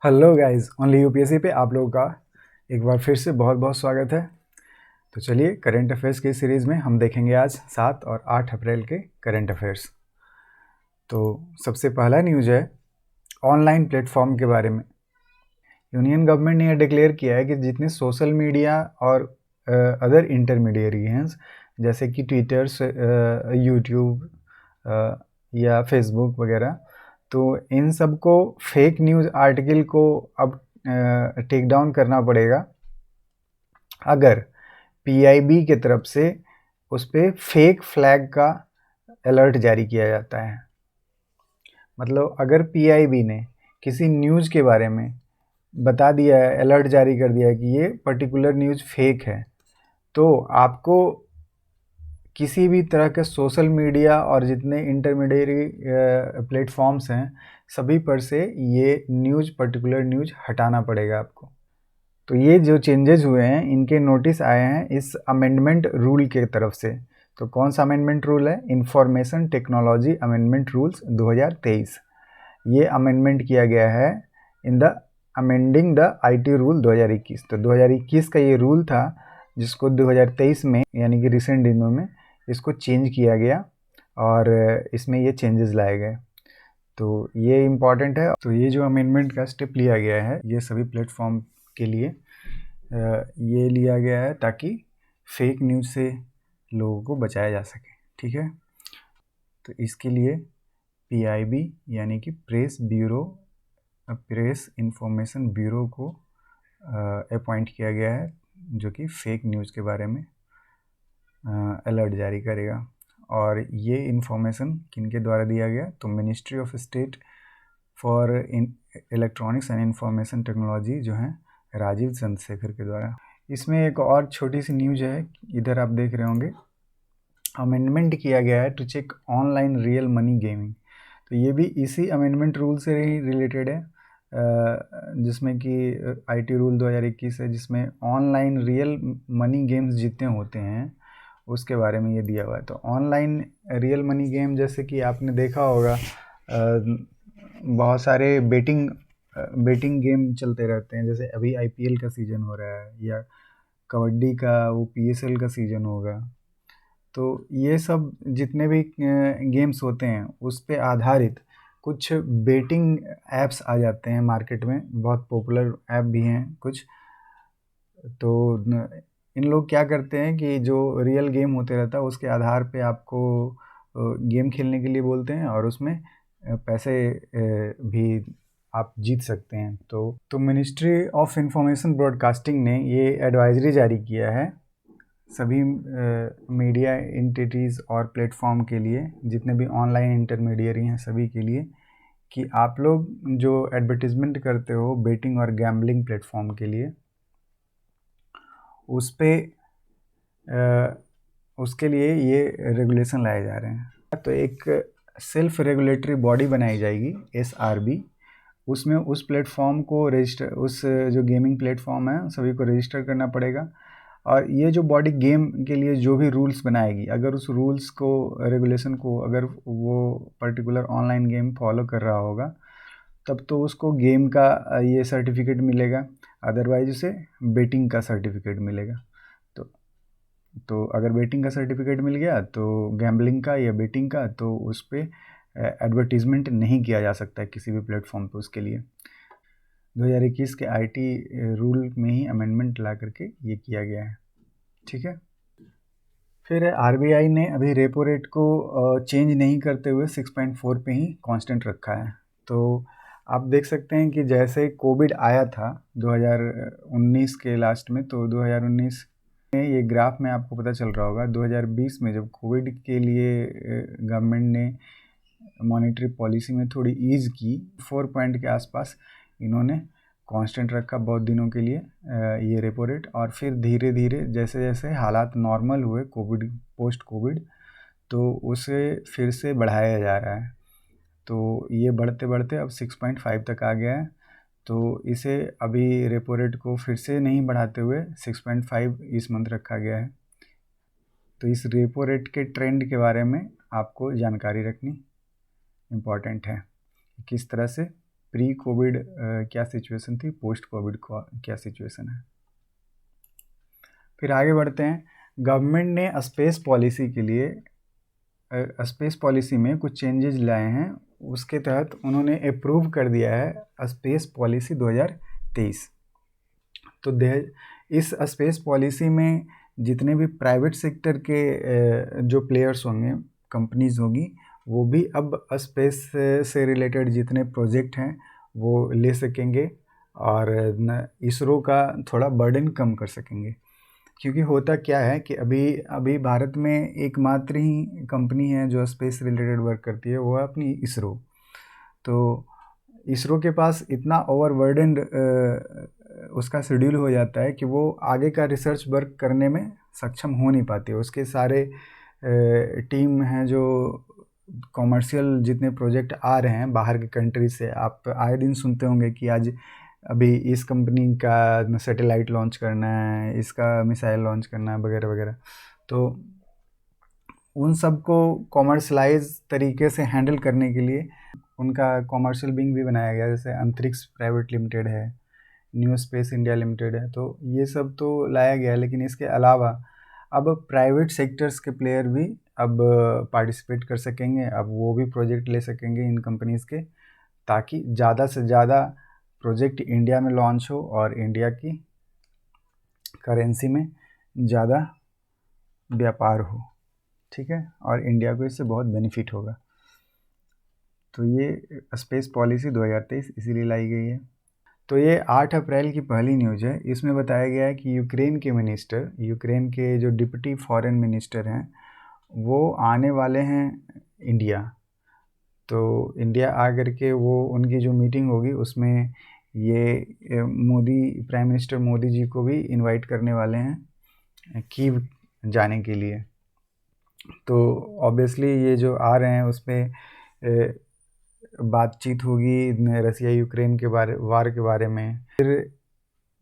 Hello guys, only UPSC पे आप लोगों का एक बार फिर से बहुत बहुत स्वागत है। तो चलिए, करंट अफेयर्स की सीरीज़ में हम देखेंगे आज 7 और 8 अप्रैल के करंट अफेयर्स। तो सबसे पहला न्यूज़ है ऑनलाइन प्लेटफॉर्म के बारे में। यूनियन गवर्नमेंट ने यह डिक्लेयर किया है कि जितने सोशल मीडिया और अदर इंटरमीडिएरी हैं, जैसे कि ट्विटर्स, यूट्यूब या फेसबुक वगैरह, तो इन सब को फेक न्यूज़ आर्टिकल को अब टेक डाउन करना पड़ेगा अगर पीआईबी के तरफ से उस पर फेक फ्लैग का अलर्ट जारी किया जाता है। मतलब अगर पीआईबी ने किसी न्यूज़ के बारे में बता दिया है, अलर्ट जारी कर दिया है कि ये पर्टिकुलर न्यूज़ फेक है, तो आपको किसी भी तरह के सोशल मीडिया और जितने इंटरमीडिएरी प्लेटफॉर्म्स हैं, सभी पर से ये पर्टिकुलर न्यूज़ हटाना पड़ेगा आपको। तो ये जो चेंजेस हुए हैं, इनके नोटिस आए हैं इस अमेंडमेंट रूल के तरफ से। तो कौन सा अमेंडमेंट रूल है? Information technology amendment rules 2023। ये अमेंडमेंट किया गया है in the amending the IT rule 2021। तो 2021 का ये रूल था जिसको 2023 में, यानी कि रिसेंट दिनों में, इसको चेंज किया गया और इसमें ये चेंजेस लाए गए। तो ये इम्पॉर्टेंट है। तो ये जो अमेंडमेंट का स्टेप लिया गया है, ये सभी प्लेटफॉर्म के लिए ये लिया गया है ताकि फेक न्यूज़ से लोगों को बचाया जा सके। ठीक है, तो इसके लिए पीआईबी यानी कि प्रेस इंफॉर्मेशन ब्यूरो को अपॉइंट किया गया है, जो कि फेक न्यूज़ के बारे में अलर्ट जारी करेगा। और ये इन्फॉर्मेशन किनके द्वारा दिया गया? तो ministry of state for electronics and information technology जो है राजीव चंद्रशेखर के द्वारा। इसमें एक और छोटी सी न्यूज़ है, इधर आप देख रहे होंगे, अमेंडमेंट किया गया है to check online real money gaming. तो ये भी इसी अमेंडमेंट रूल से ही रिलेटेड है, जिसमें कि आईटी रूल 2021 है, जिसमें ऑनलाइन रियल मनी गेम्स जितने होते हैं उसके बारे में ये दिया हुआ है। तो ऑनलाइन रियल मनी गेम, जैसे कि आपने देखा होगा, बहुत सारे बेटिंग गेम चलते रहते हैं। जैसे अभी आईपीएल का सीज़न हो रहा है या कबड्डी का वो पीएसएल का सीज़न होगा। तो ये सब जितने भी गेम्स होते हैं उस पे आधारित कुछ बेटिंग ऐप्स आ जाते हैं मार्केट में। बहुत पॉपुलर ऐप भी हैं कुछ। तो इन लोग क्या करते हैं कि जो रियल गेम होते रहता है उसके आधार पे आपको गेम खेलने के लिए बोलते हैं और उसमें पैसे भी आप जीत सकते हैं। तो मिनिस्ट्री ऑफ इंफॉर्मेशन ब्रॉडकास्टिंग ने ये एडवाइजरी जारी किया है सभी मीडिया एंटिटीज़ और प्लेटफॉर्म के लिए, जितने भी ऑनलाइन इंटरमीडियरी हैं सभी के लिए, कि आप लोग जो एडवर्टीज़मेंट करते हो बेटिंग और गैम्बलिंग प्लेटफॉर्म के लिए, उस पे उसके लिए ये रेगुलेशन लाए जा रहे हैं। तो एक सेल्फ रेगुलेटरी बॉडी बनाई जाएगी, एसआरबी। उसमें उस प्लेटफॉर्म को रजिस्टर, उस जो गेमिंग प्लेटफॉर्म है सभी को रजिस्टर करना पड़ेगा। और ये जो बॉडी गेम के लिए जो भी रूल्स बनाएगी, अगर उस रूल्स को, रेगुलेशन को, अगर वो पर्टिकुलर ऑनलाइन गेम फॉलो कर रहा होगा, तब तो उसको गेम का ये सर्टिफिकेट मिलेगा, अदरवाइज उसे बेटिंग का सर्टिफिकेट मिलेगा। तो अगर बेटिंग का सर्टिफिकेट मिल गया तो गैम्बलिंग का या बेटिंग का, तो उस पर एडवर्टीज़मेंट नहीं किया जा सकता है किसी भी प्लेटफॉर्म पे उसके लिए। 2021 के आईटी रूल में ही अमेंडमेंट ला करके ये किया गया है। ठीक है, फिर आरबीआई ने अभी रेपो रेट को चेंज नहीं करते हुए 6.4 पे ही कांस्टेंट रखा है। तो आप देख सकते हैं कि जैसे कोविड आया था 2019 के लास्ट में, तो 2019 में ये ग्राफ में आपको पता चल रहा होगा, 2020 में जब कोविड के लिए गवर्नमेंट ने मॉनेटरी पॉलिसी में थोड़ी ईज़ की, 4 पॉइंट के आसपास इन्होंने कांस्टेंट रखा बहुत दिनों के लिए ये रेपो रेट। और फिर धीरे धीरे जैसे जैसे हालात नॉर्मल हुए कोविड, पोस्ट कोविड, तो उसे फिर से बढ़ाया जा रहा है। तो ये बढ़ते बढ़ते अब 6.5 तक आ गया है। तो इसे अभी रेपो रेट को फिर से नहीं बढ़ाते हुए 6.5 इस मंथ रखा गया है। तो इस रेपो रेट के ट्रेंड के बारे में आपको जानकारी रखनी इम्पॉर्टेंट है, किस तरह से प्री कोविड क्या सिचुएशन थी, पोस्ट कोविड क्या सिचुएशन है। फिर आगे बढ़ते हैं। गवर्नमेंट ने स्पेस पॉलिसी के लिए स्पेस पॉलिसी में कुछ चेंजेस लाए हैं। उसके तहत उन्होंने अप्रूव कर दिया है स्पेस पॉलिसी 2023। तो इस स्पेस पॉलिसी में जितने भी प्राइवेट सेक्टर के जो प्लेयर्स होंगे, कंपनीज होंगी, वो भी अब स्पेस से रिलेटेड जितने प्रोजेक्ट हैं वो ले सकेंगे और इसरो का थोड़ा बर्डन कम कर सकेंगे। क्योंकि होता क्या है कि अभी भारत में एकमात्र ही कंपनी है जो स्पेस रिलेटेड वर्क करती है, वो है अपनी इसरो। तो इसरो के पास इतना ओवरबर्डन उसका शेड्यूल हो जाता है कि वो आगे का रिसर्च वर्क करने में सक्षम हो नहीं पाती। उसके सारे टीम हैं जो कॉमर्शियल जितने प्रोजेक्ट आ रहे हैं बाहर के कंट्री से, आप आए दिन सुनते होंगे कि आज अभी इस कंपनी का सैटेलाइट लॉन्च करना है, इसका मिसाइल लॉन्च करना है, वगैरह वगैरह। तो उन सब को कॉमर्शलाइज तरीके से हैंडल करने के लिए उनका कॉमर्शियल विंग भी बनाया गया, जैसे अंतरिक्ष प्राइवेट लिमिटेड है, न्यू स्पेस इंडिया लिमिटेड है। तो ये सब तो लाया गया है, लेकिन इसके अलावा अब प्राइवेट सेक्टर्स के प्लेयर भी अब पार्टिसिपेट कर सकेंगे। अब वो भी प्रोजेक्ट ले सकेंगे इन कंपनीज़ के, ताकि ज़्यादा से ज़्यादा प्रोजेक्ट इंडिया में लॉन्च हो और इंडिया की करेंसी में ज़्यादा व्यापार हो, ठीक है, और इंडिया को इससे बहुत बेनिफिट होगा। तो ये स्पेस पॉलिसी 2023 इसीलिए लाई गई है। तो ये 8 अप्रैल की पहली न्यूज़ है। इसमें बताया गया है कि यूक्रेन के जो डिप्टी फॉरेन मिनिस्टर हैं वो आने वाले हैं इंडिया। तो इंडिया आकर के वो उनकी जो मीटिंग होगी उसमें ये प्राइम मिनिस्टर मोदी जी को भी इनवाइट करने वाले हैं कीव जाने के लिए। तो ऑब्वियसली ये जो आ रहे हैं उसमें बातचीत होगी रसिया यूक्रेन के वार के बारे में। फिर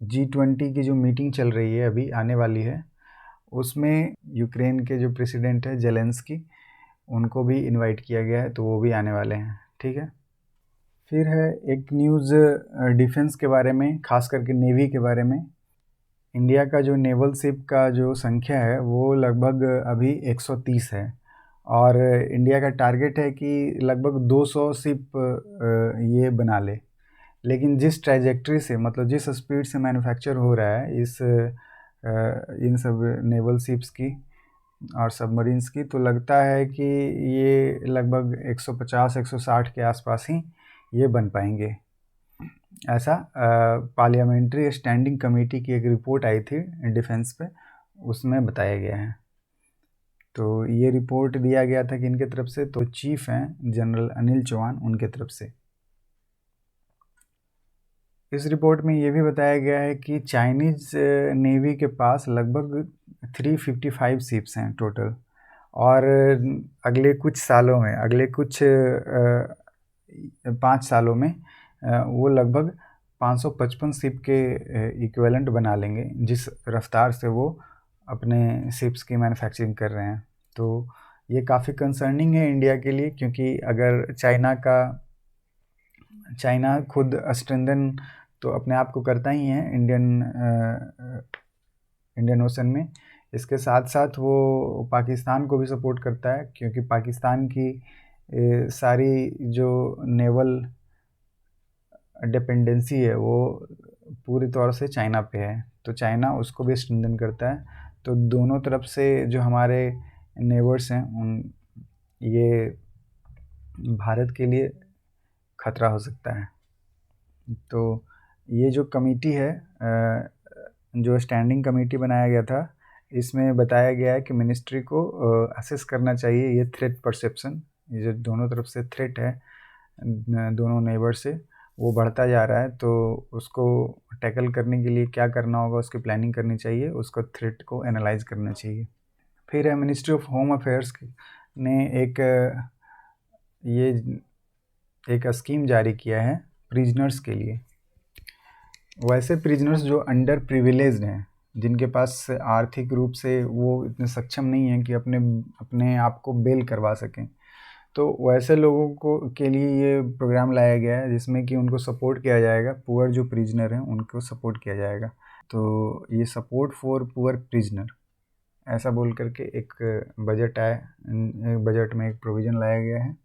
G20 की जो मीटिंग चल रही है अभी आने वाली है, उसमें यूक्रेन के जो प्रेसिडेंट है जेलेंस्की, उनको भी इनवाइट किया गया है, तो वो भी आने वाले हैं, ठीक है। फिर है एक न्यूज़ डिफेंस के बारे में, खास करके नेवी के बारे में। इंडिया का जो नेवल शिप का जो संख्या है वो लगभग अभी 130 है और इंडिया का टारगेट है कि लगभग 200 शिप ये बना ले। लेकिन जिस ट्रैजेक्टरी से, मतलब जिस स्पीड से मैन्युफैक्चर हो रहा है इन सब नेवल शिप्स की और सबमरीन्स की, तो लगता है कि ये लगभग 150-160 के आसपास ही ये बन पाएंगे। ऐसा पार्लियामेंट्री स्टैंडिंग कमेटी की एक रिपोर्ट आई थी डिफेंस पे, उसमें बताया गया है। तो ये रिपोर्ट दिया गया था कि इनके तरफ से, तो चीफ हैं जनरल अनिल चौहान, उनके तरफ से। इस रिपोर्ट में ये भी बताया गया है कि चाइनीज़ नेवी के पास लगभग 355 शिप्स हैं टोटल, और अगले कुछ 5 सालों में वो लगभग 555 शिप के इक्विवेलेंट बना लेंगे, जिस रफ्तार से वो अपने शिप्स की मैन्युफैक्चरिंग कर रहे हैं। तो ये काफ़ी कंसर्निंग है इंडिया के लिए, क्योंकि अगर चाइना खुद स्ट्रेंथन तो अपने आप को करता ही है इंडियन ओशन में, इसके साथ साथ वो पाकिस्तान को भी सपोर्ट करता है, क्योंकि पाकिस्तान की सारी जो नेवल डिपेंडेंसी है वो पूरी तौर से चाइना पे है, तो चाइना उसको भी स्ट्रेंथन करता है। तो दोनों तरफ से जो हमारे नेबर्स हैं ये भारत के लिए खतरा हो सकता है। तो ये जो कमेटी है, जो स्टैंडिंग कमेटी बनाया गया था, इसमें बताया गया है कि मिनिस्ट्री को असेस करना चाहिए ये थ्रेट परसेप्शन, ये जो दोनों तरफ से थ्रेट है दोनों नेबर से वो बढ़ता जा रहा है, तो उसको टैकल करने के लिए क्या करना होगा, उसकी प्लानिंग करनी चाहिए, उसको थ्रेट को एनालाइज करना चाहिए। फिर है मिनिस्ट्री ऑफ होम अफेयर्स ने एक स्कीम जारी किया है प्रिजनर्स के लिए। वैसे प्रिजनर्स जो अंडर प्रिविलेज्ड हैं, जिनके पास आर्थिक रूप से वो इतने सक्षम नहीं हैं कि अपने आप को बेल करवा सकें, तो वैसे लोगों को के लिए ये प्रोग्राम लाया गया है जिसमें कि उनको सपोर्ट किया जाएगा, पुअर जो प्रिजनर हैं उनको सपोर्ट किया जाएगा। तो ये सपोर्ट फॉर पुअर प्रिजनर ऐसा बोल करके एक बजट आया, बजट में एक प्रोविज़न लाया गया है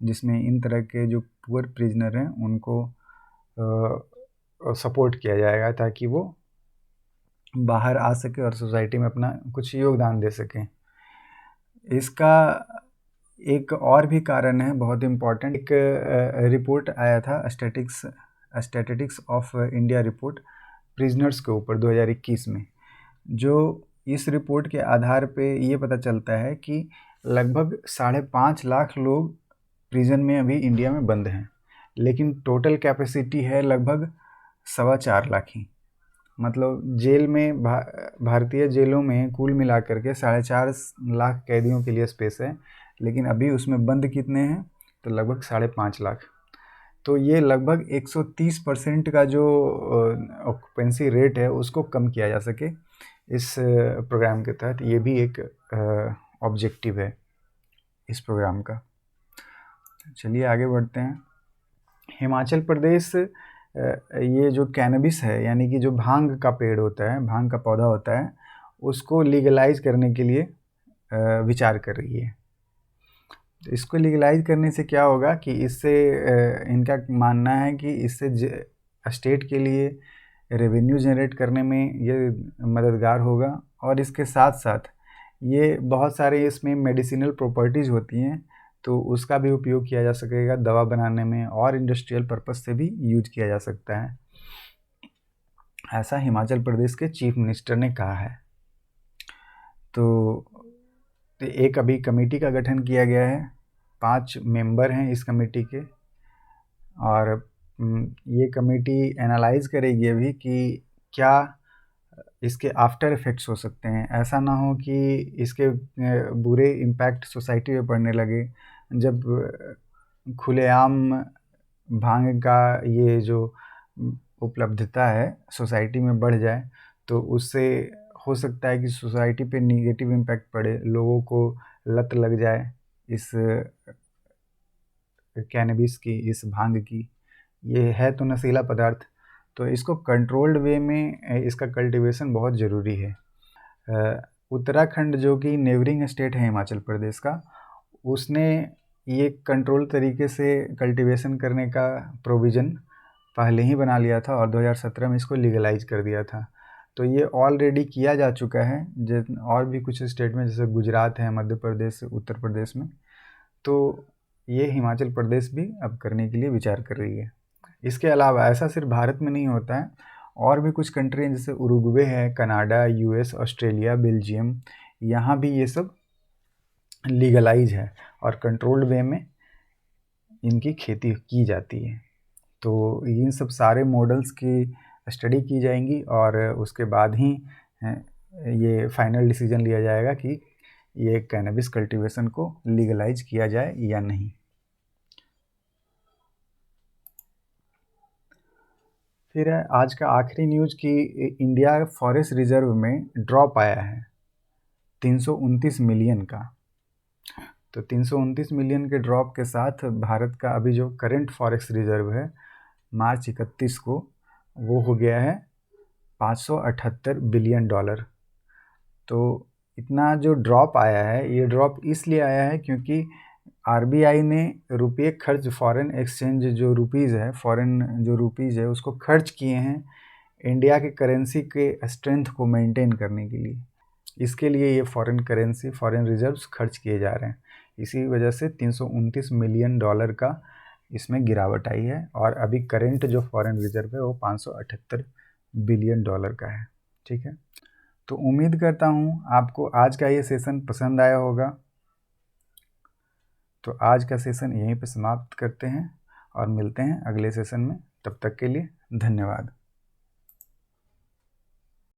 जिसमें इन तरह के जो पुअर प्रिजनर हैं उनको सपोर्ट किया जाएगा ताकि वो बाहर आ सके और सोसाइटी में अपना कुछ योगदान दे सकें। इसका एक और भी कारण है बहुत इम्पॉर्टेंट, एक रिपोर्ट आया था statistics of India report prisoners के ऊपर 2021 में, जो इस रिपोर्ट के आधार पे ये पता चलता है कि लगभग 5.5 लाख लोग प्रिजन में अभी इंडिया में बंद हैं, लेकिन टोटल कैपेसिटी है लगभग 4.25 लाख ही। मतलब जेल में भारतीय जेलों में कुल मिलाकर के 4.5 लाख कैदियों के लिए स्पेस है, लेकिन अभी उसमें बंद कितने हैं तो लगभग 5.5 लाख। तो ये लगभग 130% का जो ऑक्यूपेंसी रेट है उसको कम किया जा सके इस प्रोग्राम के तहत। ये भी एक ऑब्जेक्टिव है इस प्रोग्राम का। चलिए आगे बढ़ते हैं। हिमाचल प्रदेश ये जो कैनबिस है यानी कि जो भांग का पेड़ होता है, भांग का पौधा होता है, उसको लीगलाइज करने के लिए विचार कर रही है। तो इसको लीगलाइज करने से क्या होगा कि इससे इनका मानना है कि इससे स्टेट के लिए रेवेन्यू जनरेट करने में ये मददगार होगा, और इसके साथ साथ ये बहुत सारे इसमें मेडिसिनल प्रॉपर्टीज़ होती हैं तो उसका भी उपयोग किया जा सकेगा दवा बनाने में, और इंडस्ट्रियल पर्पस से भी यूज किया जा सकता है, ऐसा हिमाचल प्रदेश के चीफ मिनिस्टर ने कहा है। तो एक अभी कमेटी का गठन किया गया है, 5 मेंबर हैं इस कमेटी के, और ये कमेटी एनालाइज करेगी अभी कि क्या इसके आफ्टर इफ़ेक्ट्स हो सकते हैं। ऐसा ना हो कि इसके बुरे इम्पैक्ट सोसाइटी पे पड़ने लगे। जब खुलेआम भांग का ये जो उपलब्धता है सोसाइटी में बढ़ जाए तो उससे हो सकता है कि सोसाइटी पे निगेटिव इम्पैक्ट पड़े, लोगों को लत लग जाए इस कैनबिस की, इस भांग की। ये है तो नशीला पदार्थ, तो इसको कंट्रोल्ड वे में इसका कल्टीवेशन बहुत ज़रूरी है। उत्तराखंड जो कि नेबरिंग स्टेट है हिमाचल प्रदेश का, उसने ये कंट्रोल तरीके से कल्टीवेशन करने का प्रोविज़न पहले ही बना लिया था और 2017 में इसको लीगलाइज कर दिया था। तो ये ऑलरेडी किया जा चुका है और भी कुछ स्टेट में, जैसे गुजरात है, मध्य प्रदेश, उत्तर प्रदेश में। तो ये हिमाचल प्रदेश भी अब करने के लिए विचार कर रही है। इसके अलावा ऐसा सिर्फ भारत में नहीं होता है, और भी कुछ कंट्री हैं जैसे उरुग्वे है, कनाडा, यूएस, ऑस्ट्रेलिया, बेल्जियम, यहाँ भी ये सब लीगलाइज है और कंट्रोल्ड वे में इनकी खेती की जाती है। तो इन सब सारे मॉडल्स की स्टडी की जाएंगी और उसके बाद ही ये फाइनल डिसीजन लिया जाएगा कि ये कैनबिस कल्टीवेशन को लीगलाइज किया जाए या नहीं। फिर है आज का आखिरी न्यूज़ कि इंडिया फॉरेस्ट रिजर्व में ड्रॉप आया है 329 मिलियन का। तो 329 मिलियन के ड्रॉप के साथ भारत का अभी जो करंट फॉरेस्ट रिजर्व है मार्च 31 को, वो हो गया है $578 बिलियन। तो इतना जो ड्रॉप आया है, ये ड्रॉप इसलिए आया है क्योंकि आरबीआई ने रुपये खर्च, फॉरेन एक्सचेंज जो रुपीज़ है, फॉरेन जो रुपीज़ है उसको खर्च किए हैं इंडिया के करेंसी के स्ट्रेंथ को मेंटेन करने के लिए। इसके लिए ये फॉरेन करेंसी, फॉरेन रिजर्व्स खर्च किए जा रहे हैं। इसी वजह से $329 मिलियन का इसमें गिरावट आई है, और अभी करंट जो फॉरेन रिजर्व है वो $578 बिलियन का है। ठीक है, तो उम्मीद करता हूँ आपको आज का ये सेशन पसंद आया होगा। तो आज का सेशन यहीं पे समाप्त करते हैं और मिलते हैं अगले सेशन में। तब तक के लिए धन्यवाद।